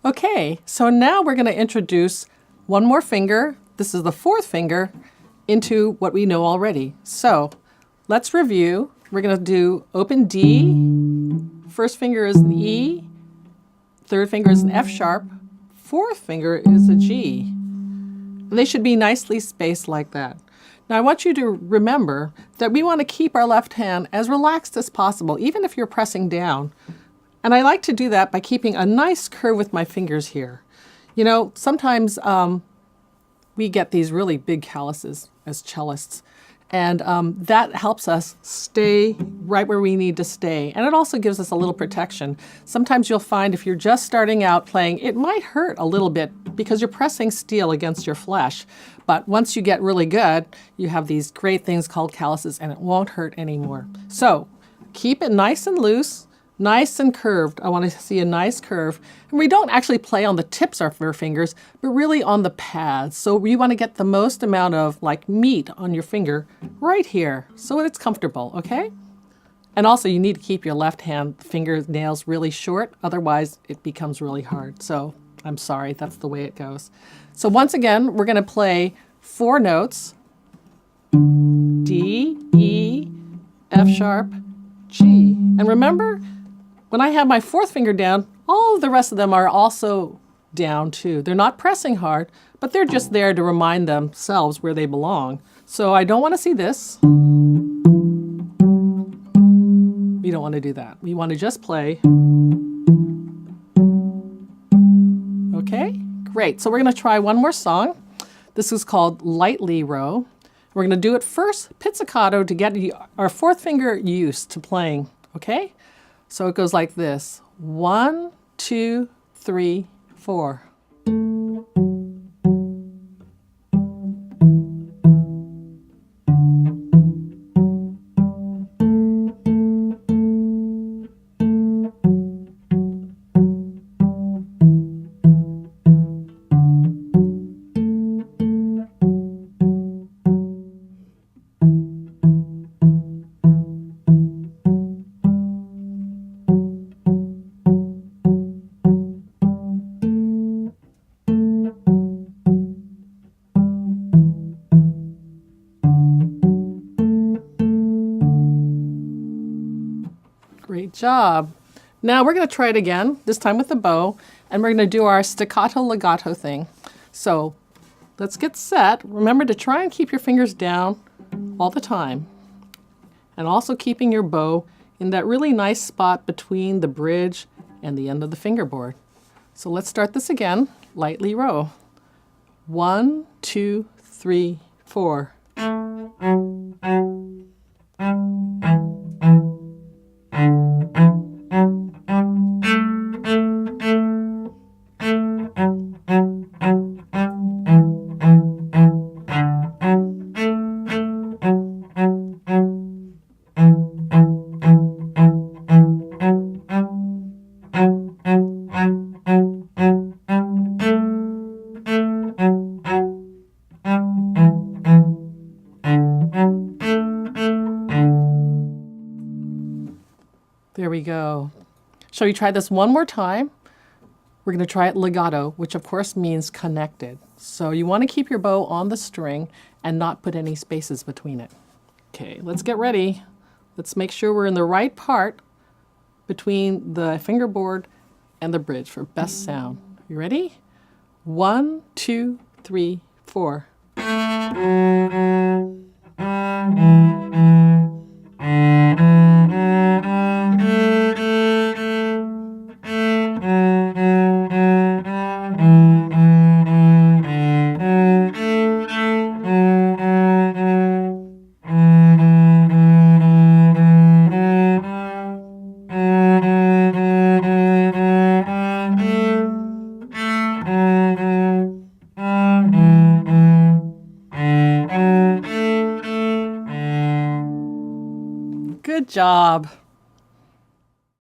Okay, so now we're going to introduce one more finger. This is the fourth finger into what we know already. So let's review. We're going to do open D. First finger is an E. Third finger is an F sharp. Fourth finger is a G. And they should be nicely spaced like that. Now I want you to remember that we want to keep our left hand as relaxed as possible, even if you're pressing down. And I like to do that by keeping a nice curve with my fingers here. You know, sometimes we get these really big calluses as cellists, and that helps us stay right where we need to stay. And it also gives us a little protection. Sometimes you'll find if you're just starting out playing, it might hurt a little bit because you're pressing steel against your flesh. But once you get really good, you have these great things called calluses, and it won't hurt anymore. So keep it nice and loose. Nice and curved. I want to see a nice curve. And we don't actually play on the tips of our fingers, but really on the pads. So we want to get the most amount of like meat on your finger right here so it's comfortable, okay? And also you need to keep your left hand fingernails really short, otherwise it becomes really hard. So I'm sorry, that's the way it goes. So once again, we're going to play 4 notes. D, E, F sharp, G. And remember, when I have my fourth finger down, all of the rest of them are also down too. They're not pressing hard, but they're just there to remind themselves where they belong. So I don't want to see this. We don't want to do that. We want to just play. Okay, great. So we're going to try one more song. This is called Lightly Row. We're going to do it first, pizzicato, to get our fourth finger used to playing, okay? So it goes like this. 1, 2, 3, 4. Great job. Now we're going to try it again, this time with the bow, and we're going to do our staccato legato thing. So let's get set. Remember to try and keep your fingers down all the time. And also keeping your bow in that really nice spot between the bridge and the end of the fingerboard. So let's start this again. Lightly row. 1, 2, 3, 4. There we go. Shall we try this one more time? We're going to try it legato, which of course means connected. So you want to keep your bow on the string and not put any spaces between it. Okay, let's get ready. Let's make sure we're in the right part between the fingerboard and the bridge for best sound. You ready? 1, 2, 3, 4. Good job.